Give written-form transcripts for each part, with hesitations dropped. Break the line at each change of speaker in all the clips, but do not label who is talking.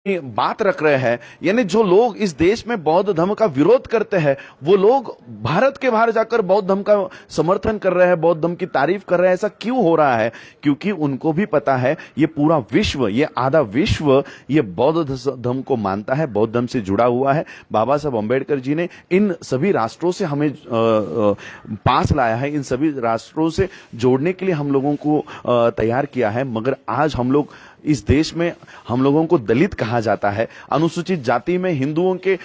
बात रख रहे हैं, यानी जो लोग इस देश में बौद्ध धर्म का विरोध करते हैं, वो लोग भारत के बाहर जाकर बौद्ध धर्म का समर्थन कर रहे हैं, बौद्ध धर्म की तारीफ कर रहे हैं। ऐसा क्यों हो रहा है? क्योंकि उनको भी पता है ये पूरा विश्व, ये आधा विश्व ये बौद्ध धर्म को मानता है, बौद्ध धर्म से जुड़ा हुआ है। बाबा साहब अंबेडकर जी ने इन सभी राष्ट्रों से हमें पास लाया है, इन सभी राष्ट्रों से जोड़ने के लिए हम लोगों को तैयार किया है। मगर आज हम लोग इस देश में, हम लोगों को दलित कहा जाता है, अनुसूचित जाति में हिंदुओं के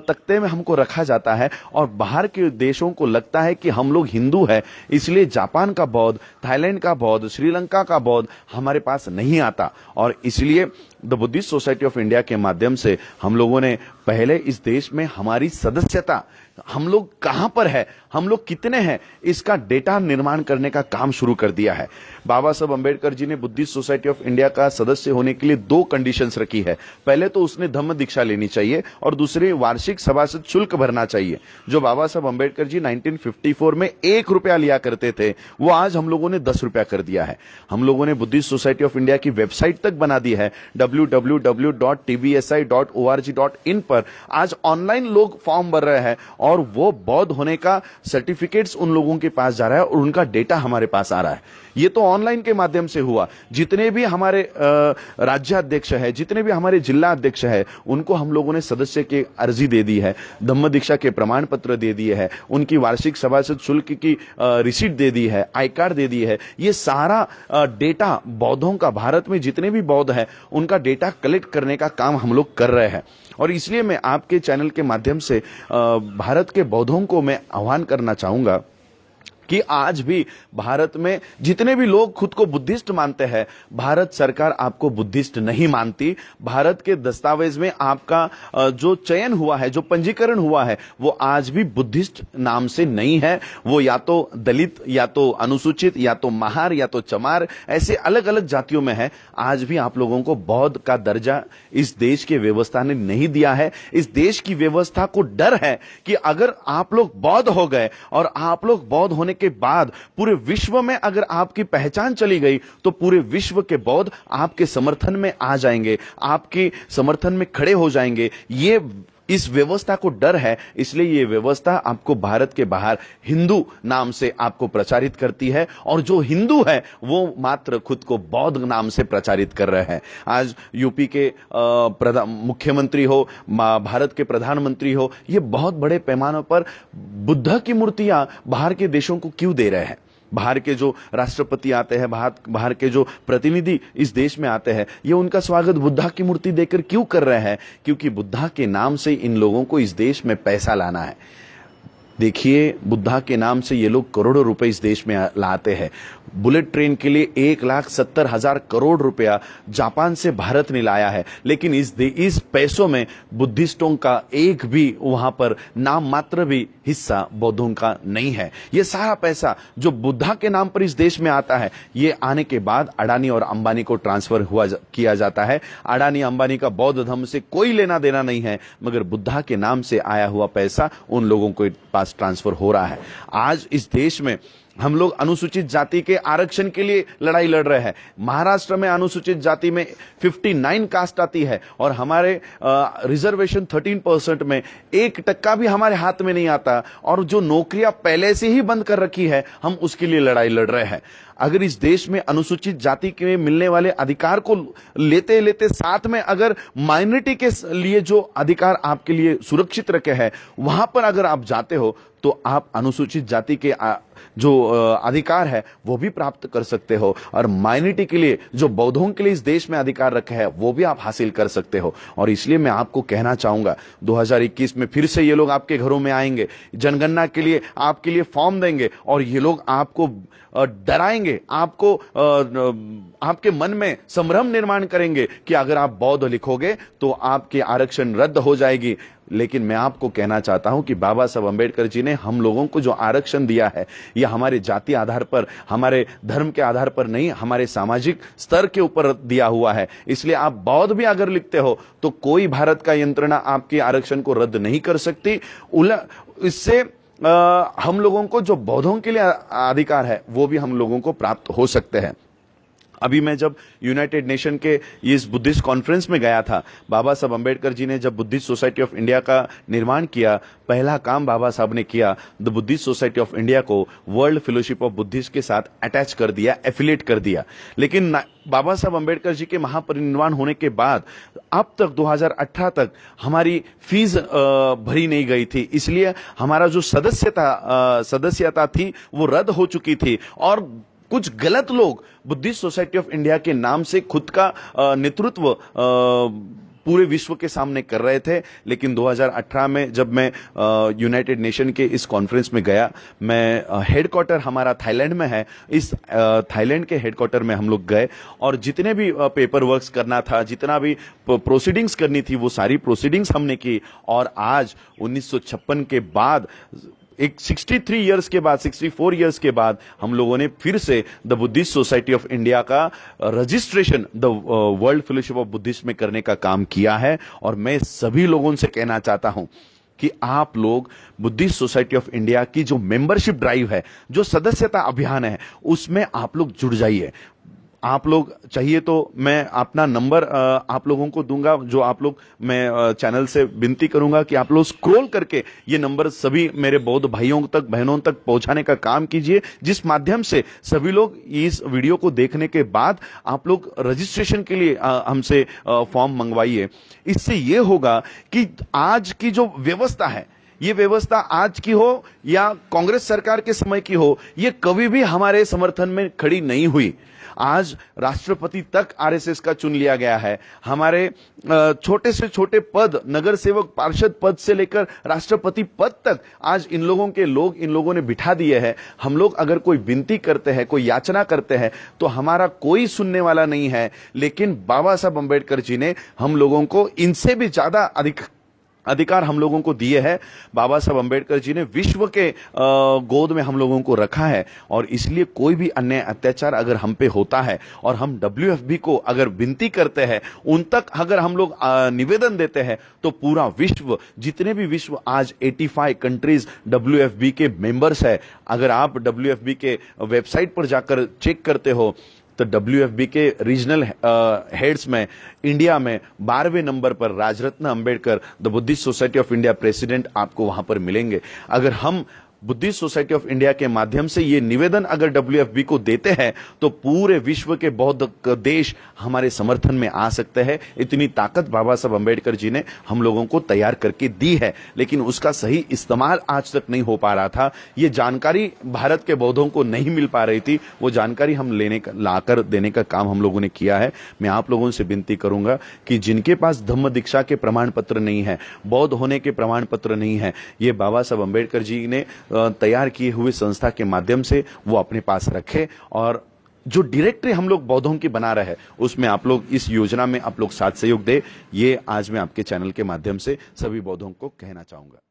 तख्ते में हमको रखा जाता है, और बाहर के देशों को लगता है कि हम लोग हिंदू हैं, इसलिए जापान का बौद्ध, थाईलैंड का बौद्ध, श्रीलंका का बौद्ध हमारे पास नहीं आता। और इसलिए the Buddhist society of India के माध्यम से हम लोगों ने पहले इस देश में हमारी सदस्यता, हम लोग कहां पर है, हम लोग कितने हैं, इसका डेटा निर्माण करने का काम शुरू कर दिया है। बाबा साहब अंबेडकर जी ने बुद्धिस्ट सोसाइटी ऑफ इंडिया का सदस्य होने के लिए 2 कंडीशंस रखी है। पहले तो उसने धम्म दीक्षा लेनी चाहिए, और दूसरी वार्षिक सभासद शुल्क भरना चाहिए। जो बाबा साहब अंबेडकर जी 1954 में 1 रुपया लिया करते थे, वो आज हम लोगों ने 10 रुपया कर दिया है। हम लोगों ने बुद्धिस्ट सोसाइटी ऑफ इंडिया की वेबसाइट तक बना दी है, www.tbsi.org.in पर आज ऑनलाइन लोग फॉर्म भर रहे हैं, और वो बौद्ध होने का सर्टिफिकेट्स उन लोगों के पास जा रहा है, और उनका डेटा हमारे पास आ रहा है। ये तो ऑनलाइन के माध्यम से हुआ। जितने भी हमारे राज्याध्यक्ष है, जितने भी हमारे जिला अध्यक्ष है, उनको हम लोगों ने सदस्य की अर्जी दे दी है, धम्म दीक्षा के प्रमाण पत्र दे दिए हैं, उनकी वार्षिक सभासद शुल्क की रिसीट दे दी है, आई कार्ड दे दी है। ये सारा डेटा बौद्धों का, भारत में जितने भी बौद्ध है उनका डेटा कलेक्ट करने का काम हम लोग कर रहे हैं। और इसलिए मैं आपके चैनल के माध्यम से भारत के बौद्धों को मैं आह्वान करना चाहूंगा कि आज भी भारत में जितने भी लोग खुद को बुद्धिस्ट मानते हैं, भारत सरकार आपको बुद्धिस्ट नहीं मानती। भारत के दस्तावेज में आपका जो चयन हुआ है, जो पंजीकरण हुआ है, वो आज भी बुद्धिस्ट नाम से नहीं है। वो या तो दलित, या तो अनुसूचित, या तो महार, या तो चमार, ऐसे अलग अलग जातियों में है। आज भी आप लोगों को बौद्ध का दर्जा इस देश की व्यवस्था ने नहीं दिया है। इस देश की व्यवस्था को डर है कि अगर आप लोग बौद्ध हो गए, और आप लोग बौद्ध होने के बाद पूरे विश्व में अगर आपकी पहचान चली गई, तो पूरे विश्व के बौद्ध आपके समर्थन में आ जाएंगे, आपके समर्थन में खड़े हो जाएंगे। ये इस व्यवस्था को डर है, इसलिए ये व्यवस्था आपको भारत के बाहर हिंदू नाम से आपको प्रचारित करती है, और जो हिंदू है वो मात्र खुद को बौद्ध नाम से प्रचारित कर रहे हैं। आज यूपी के मुख्यमंत्री हो, भारत के प्रधानमंत्री हो, ये बहुत बड़े पैमाने पर बुद्ध की मूर्तियां बाहर के देशों को क्यों दे रहे हैं? बाहर के जो राष्ट्रपति आते हैं, बाहर के जो प्रतिनिधि इस देश में आते हैं, ये उनका स्वागत बुद्धा की मूर्ति देकर क्यों कर रहे हैं? क्योंकि बुद्धा के नाम से इन लोगों को इस देश में पैसा लाना है। देखिए, बुद्धा के नाम से ये लोग करोड़ों रुपए इस देश में लाते हैं। बुलेट ट्रेन के लिए 1,70,000 करोड़ रुपया जापान से भारत ने लाया है, लेकिन इस पैसों में बुद्धिस्टों का एक भी वहां पर नाम मात्र भी हिस्सा बौद्धों का नहीं है। ये सारा पैसा जो बुद्धा के नाम पर इस देश में आता है, ये आने के बाद अडानी और अंबानी को ट्रांसफर किया जाता है। अडानी अंबानी का बौद्ध धर्म से कोई लेना देना नहीं है, मगर बुद्धा के नाम से आया हुआ पैसा उन लोगों के पास ट्रांसफर हो रहा है। आज इस देश में हम लोग अनुसूचित जाति के आरक्षण के लिए लड़ाई लड़ रहे हैं। महाराष्ट्र में अनुसूचित जाति में 59 कास्ट आती है, और हमारे रिजर्वेशन 13% में 1% भी हमारे हाथ में नहीं आता, और जो नौकरियां पहले से ही बंद कर रखी है, हम उसके लिए लड़ाई लड़ रहे हैं। अगर इस देश में अनुसूचित जाति के मिलने वाले अधिकार को लेते लेते साथ में अगर माइनॉरिटी के लिए जो अधिकार आपके लिए सुरक्षित रखे हैं, वहां पर अगर आप जाते हो, तो आप अनुसूचित जाति के जो अधिकार है वो भी प्राप्त कर सकते हो, और माइनॉरिटी के लिए जो बौद्धों के लिए इस देश में अधिकार रखे हैं वो भी आप हासिल कर सकते हो। और इसलिए मैं आपको कहना चाहूंगा, 2021 में फिर से ये लोग आपके घरों में आएंगे, जनगणना के लिए आपके लिए फॉर्म देंगे, और ये लोग आपको डराएंगे, आपको आपके मन में संभ्रम निर्माण करेंगे कि अगर आप बौद्ध लिखोगे तो आपके आरक्षण रद्द हो जाएगी। लेकिन मैं आपको कहना चाहता हूं कि बाबा साहब अंबेडकर जी ने हम लोगों को जो आरक्षण दिया है, यह हमारे जाति आधार पर, हमारे धर्म के आधार पर नहीं, हमारे सामाजिक स्तर के ऊपर दिया हुआ है। इसलिए आप बौद्ध भी अगर लिखते हो तो कोई भारत का यंत्रणा आपके आरक्षण को रद्द नहीं कर सकती। इससे हम लोगों को जो बौद्धों के लिए अधिकार है वो भी हम लोगों को प्राप्त हो सकते हैं। अभी मैं जब यूनाइटेड नेशन के इस बुद्धिस्ट कॉन्फ्रेंस में गया था, बाबा साहब अंबेडकर जी ने जब बुद्धिस्ट सोसाइटी ऑफ इंडिया का निर्माण किया, पहला काम बाबा साहब ने किया, the Buddhist society of India को वर्ल्ड फेलोशिप ऑफ बुद्धिस्ट के साथ अटैच कर दिया, एफिलिएट कर दिया। लेकिन बाबा साहब अंबेडकर जी के महापरिनिर्वाण होने के बाद अब तक 2018 तक हमारी फीस भरी नहीं गई थी, इसलिए हमारा जो सदस्यता थी वो रद्द हो चुकी थी और कुछ गलत लोग बुद्धिस्ट सोसाइटी ऑफ इंडिया के नाम से खुद का नेतृत्व पूरे विश्व के सामने कर रहे थे। लेकिन 2018 में जब मैं यूनाइटेड नेशन के इस कॉन्फ्रेंस में गया, मैं हेडक्वार्टर हमारा थाईलैंड में है, इस थाईलैंड के हेडक्वार्टर में हम लोग गए और जितने भी पेपर वर्क्स करना था, जितना भी प्रोसीडिंग्स करनी थी, वो सारी प्रोसीडिंग्स हमने की। और आज 1956 के बाद एक 63 इयर्स के बाद, 64 इयर्स के बाद हम लोगों ने फिर से the Buddhist society of India का registration the world fellowship of Buddhist में करने का काम किया है। और मैं सभी लोगों से कहना चाहता हूं कि आप लोग बुद्धिस्ट सोसाइटी ऑफ इंडिया की जो मेंबरशिप ड्राइव है, जो सदस्यता अभियान है, उसमें आप लोग जुड़ जाइए। आप लोग चाहिए तो मैं अपना नंबर आप लोगों को दूंगा, जो आप लोग, मैं चैनल से विनती करूंगा कि आप लोग स्क्रॉल करके ये नंबर सभी मेरे बौद्ध भाइयों तक, बहनों तक पहुंचाने का काम कीजिए, जिस माध्यम से सभी लोग इस वीडियो को देखने के बाद आप लोग रजिस्ट्रेशन के लिए हमसे फॉर्म मंगवाइए। इससे ये होगा कि आज की जो व्यवस्था है, ये व्यवस्था आज की हो या कांग्रेस सरकार के समय की हो, ये कभी भी हमारे समर्थन में खड़ी नहीं हुई। आज राष्ट्रपति तक आरएसएस का चुन लिया गया है। हमारे छोटे से छोटे पद, नगर सेवक, पार्षद पद से लेकर राष्ट्रपति पद तक आज इन लोगों ने बिठा दिए हैं। हम लोग अगर कोई विनती करते हैं, कोई याचना करते हैं, तो हमारा कोई सुनने वाला नहीं है। लेकिन बाबा साहब अंबेडकर जी ने हम लोगों को इनसे भी ज्यादा अधिकार हम लोगों को दिए हैं। बाबा साहब अंबेडकर जी ने विश्व के गोद में हम लोगों को रखा है और इसलिए कोई भी अन्याय अत्याचार अगर हम पे होता है और हम WFB को अगर विनती करते हैं, उन तक अगर हम लोग निवेदन देते हैं, तो पूरा विश्व, जितने भी विश्व आज 85 कंट्रीज WFB के मेंबर्स है, अगर आप WFB के वेबसाइट पर जाकर चेक करते हो तो WFB के रीजनल हेड्स में इंडिया में 12वें नंबर पर Rajratna Ambedkar, the Buddhist society of India president, आपको वहां पर मिलेंगे। अगर हम बुद्धिस्ट सोसाइटी ऑफ इंडिया के माध्यम से ये निवेदन अगर WFB को देते हैं, तो पूरे विश्व के बौद्ध देश हमारे समर्थन में आ सकते हैं। इतनी ताकत बाबा साहब अंबेडकर जी ने हम लोगों को तैयार करके दी है, लेकिन उसका सही इस्तेमाल आज तक नहीं हो पा रहा था। ये जानकारी भारत के बौद्धों को नहीं मिल पा रही थी, वो जानकारी हम लाकर देने का काम हम लोगों ने किया है। मैं आप लोगों से विनती करूंगा कि जिनके पास धम्म दीक्षा के प्रमाण पत्र नहीं है, बौद्ध होने के प्रमाण पत्र नहीं है, ये बाबा साहब अंबेडकर जी ने तैयार किए हुए संस्था के माध्यम से वो अपने पास रखे। और जो डायरेक्टरी हम लोग बौद्धों की बना रहे हैं, उसमें आप लोग इस योजना में आप लोग साथ सहयोग दे, ये आज मैं आपके चैनल के माध्यम से सभी बौद्धों को कहना चाहूंगा।